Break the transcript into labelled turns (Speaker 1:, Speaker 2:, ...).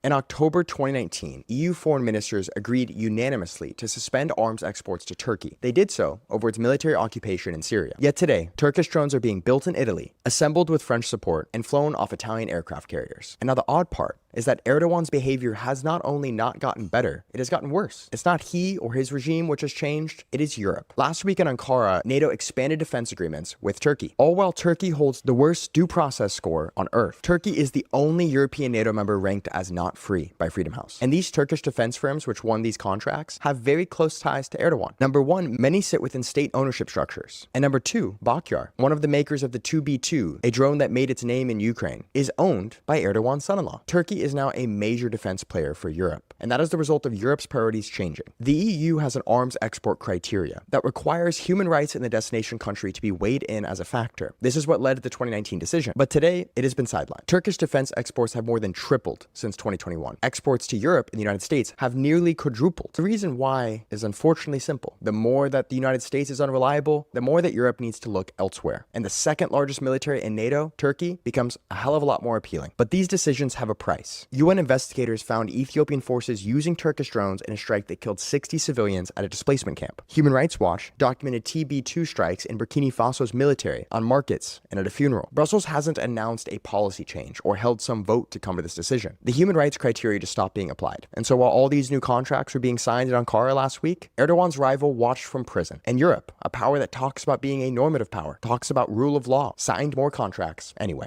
Speaker 1: In October 2019, EU foreign ministers agreed unanimously to suspend arms exports to Turkey. They did so over its military occupation in Syria. Yet today, Turkish drones are being built in Italy, assembled with French support, and flown off Italian aircraft carriers. And now the odd part is that Erdogan's behavior has not only not gotten better, it has gotten worse. It's not he or his regime which has changed, it is Europe. Last week in Ankara, NATO expanded defense agreements with Turkey, all while Turkey holds the worst due process score on earth. Turkey is the only European NATO member ranked as not free by Freedom House. And these Turkish defense firms which won these contracts have very close ties to Erdogan. Number one, many sit within state ownership structures. And number two, Bakyar, one of the makers of the 2B2, a drone that made its name in Ukraine, is owned by Erdogan's son-in-law. Turkey is now a major defense player for Europe, and that is the result of Europe's priorities changing. The EU has an arms export criteria that requires human rights in the destination country to be weighed in as a factor. This is what led to the 2019 decision, but today it has been sidelined. Turkish defense exports have more than tripled since 2021. Exports to Europe and the United States have nearly quadrupled. The reason why is unfortunately simple. The more that the United States is unreliable, the more that Europe needs to look elsewhere. And the second largest military in NATO, Turkey, becomes a hell of a lot more appealing. But these decisions have a price. UN investigators found Ethiopian forces using Turkish drones in a strike that killed 60 civilians at a displacement camp. Human Rights Watch documented TB2 strikes in Burkina Faso's military, on markets, and at a funeral. Brussels hasn't announced a policy change or held some vote to come to this decision. The human rights criteria just stopped being applied. And so while all these new contracts were being signed in Ankara last week, Erdogan's rival watched from prison. And Europe, a power that talks about being a normative power, talks about rule of law, signed more contracts anyway.